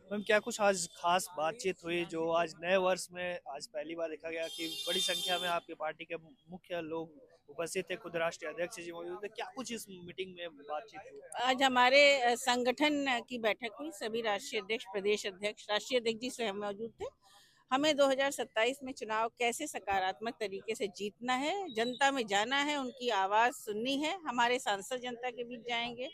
Ma'am क्या कुछ आज खास बातचीत हुई जो आज नए वर्ष में आज पहली बार देखा गया कि बड़ी संख्या में आपकी पार्टी के मुख्य लोग उपस्थित थे, खुद राष्ट्रीय अध्यक्ष जी मौजूद थे, क्या कुछ इस मीटिंग में बातचीत हुई? आज हमारे संगठन की बैठक हुई। सभी राष्ट्रीय अध्यक्ष, प्रदेश अध्यक्ष, राष्ट्रीय अध्यक्ष जी स्वयं मौजूद थे। हमें 2027 में चुनाव कैसे सकारात्मक तरीके से जीतना है, जनता में जाना है, उनकी आवाज़ सुननी है। हमारे सांसद जनता के बीच जाएंगे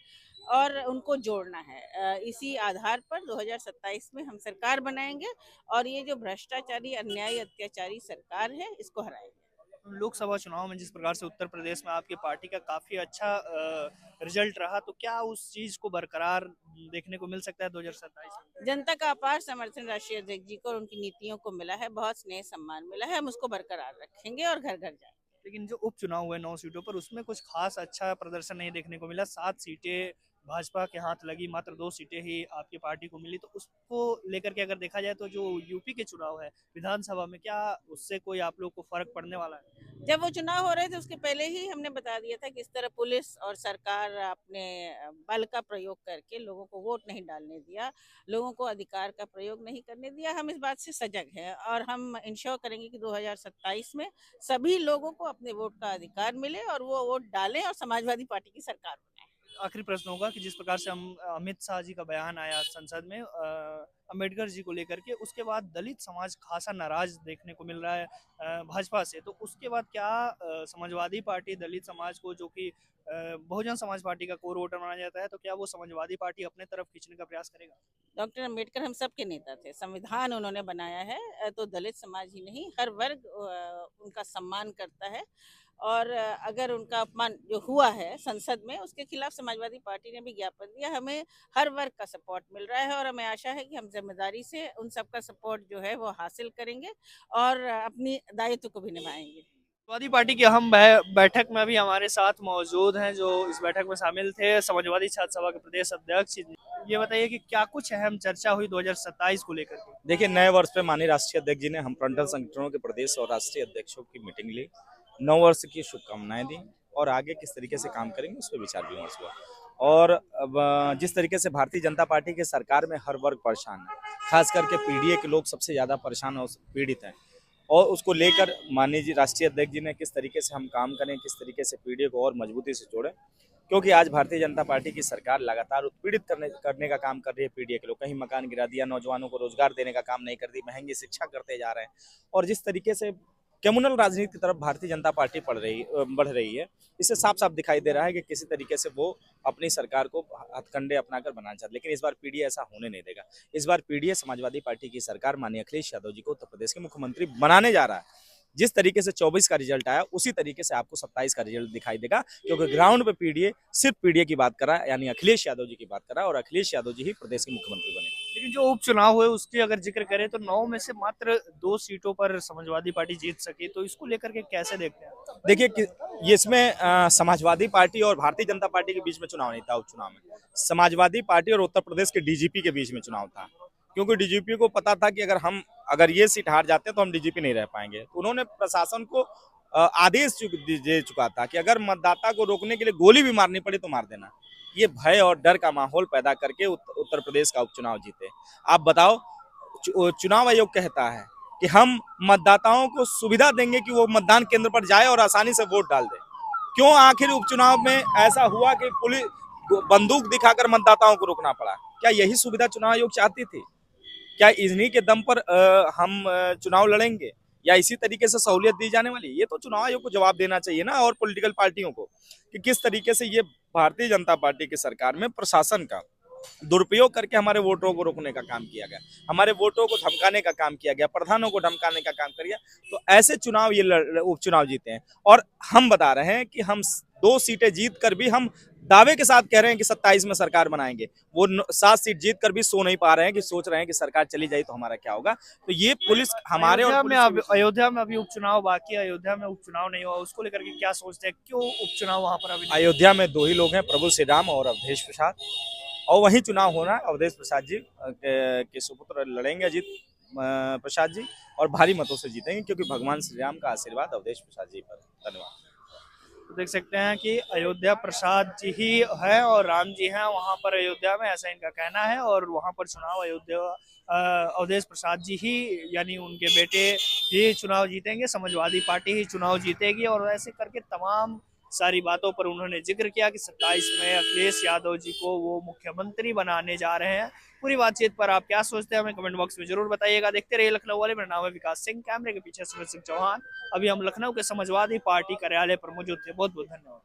और उनको जोड़ना है। इसी आधार पर 2027 में हम सरकार बनाएंगे और ये जो भ्रष्टाचारी, अन्यायी, अत्याचारी सरकार है, इसको हराएंगे। लोकसभा चुनाव में जिस प्रकार से उत्तर प्रदेश में आपकी पार्टी का काफी अच्छा रिजल्ट रहा, तो क्या उस चीज को बरकरार देखने को मिल सकता है 2027 में? जनता का अपार समर्थन राष्ट्रीय अध्यक्ष जी को और उनकी नीतियों को मिला है, बहुत स्नेह सम्मान मिला है। हम उसको बरकरार रखेंगे और घर घर जाएंगे। लेकिन जो उपचुनाव हुए 9 सीटों पर, उसमें कुछ खास अच्छा प्रदर्शन नहीं देखने को मिला। 7 सीटें भाजपा के हाथ लगी, मात्र 2 सीटें ही आपकी पार्टी को मिली। तो उसको लेकर के अगर देखा जाए तो जो यूपी के चुनाव है विधानसभा में, क्या उससे कोई आप लोग को फर्क पड़ने वाला है? जब वो चुनाव हो रहे थे उसके पहले ही हमने बता दिया था कि इस तरह पुलिस और सरकार अपने बल का प्रयोग करके लोगों को वोट नहीं डालने दिया, लोगों को अधिकार का प्रयोग नहीं करने दिया। हम इस बात से सजग हैं और हम इंश्योर करेंगे कि 2027 में सभी लोगों को अपने वोट का अधिकार मिले और वो वोट डालें और समाजवादी पार्टी की सरकार बनाए। आखिरी प्रश्न होगा कि जिस प्रकार से हम अमित शाह जी का बयान आया संसद में अम्बेडकर जी को लेकर के, उसके बाद दलित समाज खासा नाराज देखने को मिल रहा है भाजपा से। तो उसके बाद क्या समाजवादी पार्टी दलित समाज को, जो कि बहुजन समाज पार्टी का कोर वोटर माना जाता है, तो क्या वो समाजवादी पार्टी अपने तरफ खींचने का प्रयास करेगा? डॉक्टर अंबेडकर हम सबके नेता थे, संविधान उन्होंने बनाया है। तो दलित समाज ही नहीं, हर वर्ग उनका सम्मान करता है। और अगर उनका अपमान जो हुआ है संसद में, उसके खिलाफ समाजवादी पार्टी ने भी ज्ञापन दिया। हमें हर वर्ग का सपोर्ट मिल रहा है और हमें आशा है कि हम जिम्मेदारी से उन सबका सपोर्ट जो है वो हासिल करेंगे और अपनी दायित्व को भी निभाएंगे। समाजवादी पार्टी की अहम बैठक में अभी हमारे साथ मौजूद हैं, जो इस बैठक में शामिल थे, समाजवादी छात्र सभा के प्रदेश अध्यक्ष। ये बताइए कि क्या कुछ अहम चर्चा हुई 2027 को लेकर के? देखिए, नए वर्ष पे माननीय राष्ट्रीय अध्यक्ष जी ने हम फ्रंटल संगठनों के प्रदेश और राष्ट्रीय अध्यक्षों की मीटिंग ली, नव वर्ष की शुभकामनाएं दी और आगे किस तरीके से काम करेंगे उस पर विचार विमर्श हुआ। और अब जिस तरीके से भारतीय जनता पार्टी की सरकार में हर वर्ग परेशान है, खास करके पीडीए के लोग सबसे ज्यादा परेशान और पीड़ित हैं, और उसको लेकर माननीय जी राष्ट्रीय अध्यक्ष जी ने किस तरीके से हम काम करें, किस तरीके से पीडीए को और मजबूती से जोड़ें, क्योंकि आज भारतीय जनता पार्टी की सरकार लगातार उत्पीड़ित करने का काम कर रही है पीडीए के लोग। कहीं मकान गिरा दिया, नौजवानों को रोजगार देने का काम नहीं कर दी, महंगी शिक्षा करते जा रहे हैं। और जिस तरीके से कम्युनल राजनीति की तरफ भारतीय जनता पार्टी बढ़ रही है, इससे साफ साफ दिखाई दे रहा है कि किसी तरीके से वो अपनी सरकार को हथकंडे अपनाकर बनाना चाहते। लेकिन इस बार पीडीए ऐसा होने नहीं देगा। इस बार पीडीए समाजवादी पार्टी की सरकार माननीय अखिलेश यादव जी को उत्तर प्रदेश के मुख्यमंत्री बनाने जा रहा है। जिस तरीके से 24 का रिजल्ट आया, उसी तरीके से आपको 27 का रिजल्ट दिखाई देगा, क्योंकि ग्राउंड पे पीडीए सिर्फ पीडीए की बात कर रहा है, यानी अखिलेश यादव जी की बात कर रहा है, और अखिलेश यादव जी ही प्रदेश के मुख्यमंत्री बने। लेकिन जो उपचुनाव हुए उसकी अगर जिक्र करें तो 9 में से मात्र 2 सीटों पर समाजवादी पार्टी जीत सकी, तो इसको लेकर के कैसे देखते हैं? देखिए ये इसमें समाजवादी पार्टी और भारतीय जनता पार्टी के बीच में चुनाव नहीं था। उपचुनाव में समाजवादी पार्टी और उत्तर प्रदेश के डीजीपी के बीच में चुनाव था, क्योंकि डीजीपी को पता था कि अगर ये सीट हार जाते हैं तो हम डीजीपी नहीं रह पाएंगे। तो उन्होंने प्रशासन को आदेश दे चुका था कि अगर मतदाता को रोकने के लिए गोली भी मारनी पड़े तो मार देना। ये भय और डर का माहौल पैदा करके उत्तर प्रदेश का उपचुनाव जीते। आप बताओ, चुनाव आयोग कहता है कि हम मतदाताओं को सुविधा देंगे कि वो मतदान केंद्र पर जाए और आसानी से वोट डाल दे। क्यों आखिर उपचुनाव में ऐसा हुआ कि पुलिस बंदूक दिखाकर मतदाताओं को रोकना पड़ा? क्या यही सुविधा चुनाव आयोग चाहती थी? क्या इन्हीं के दम पर हम चुनाव लड़ेंगे, या इसी तरीके से सहूलियत दी जाने वाली? ये तो चुनाव आयोग को जवाब देना चाहिए ना, और पॉलिटिकल पार्टियों को, कि किस तरीके से ये भारतीय जनता पार्टी की सरकार में प्रशासन का दुरुपयोग करके हमारे वोटरों को रोकने का काम किया गया, हमारे वोटरों को धमकाने का काम किया गया, प्रधानों को धमकाने का काम किया। तो ऐसे चुनाव ये उपचुनाव जीते हैं। और हम बता रहे हैं कि हम 2 सीटें जीत कर भी हम दावे के साथ कह रहे हैं कि 27 में सरकार बनाएंगे। वो 7 सीट जीत कर भी सो नहीं पा रहे हैं, कि सोच रहे हैं कि सरकार चली जाए तो हमारा क्या होगा। तो ये पुलिस हमारे और अयोध्या में अभी उपचुनाव बाकी है, अयोध्या में उपचुनाव नहीं हुआ, उसको लेकर के क्या सोचते हैं, क्यों उपचुनाव वहां पर अभी नहीं? अयोध्या में 2 ही लोग हैं, प्रभु श्री राम और अवधेश प्रसाद, और वही चुनाव होना है। अवधेश प्रसाद जी के सुपुत्र लड़ेंगे, अजीत प्रसाद जी, और भारी मतों से जीतेंगे, क्योंकि भगवान श्री राम का आशीर्वाद अवधेश प्रसाद जी पर। धन्यवाद। तो देख सकते हैं कि अयोध्या प्रसाद जी ही है और राम जी हैं वहां पर अयोध्या में, ऐसा इनका कहना है। और वहां पर चुनाव अवधेश प्रसाद जी ही यानी उनके बेटे ही चुनाव जीतेंगे, समाजवादी पार्टी ही चुनाव जीतेगी। और ऐसे करके तमाम सारी बातों पर उन्होंने जिक्र किया कि 27 में अखिलेश यादव जी को वो मुख्यमंत्री बनाने जा रहे हैं। पूरी बातचीत पर आप क्या सोचते हैं हमें कमेंट बॉक्स में जरूर बताइएगा। देखते रहिए लखनऊ वाले। मेरा नाम है विकास सिंह, कैमरे के पीछे सूरज सिंह चौहान। अभी हम लखनऊ के समाजवादी पार्टी कार्यालय पर मौजूद थे। बहुत बहुत धन्यवाद।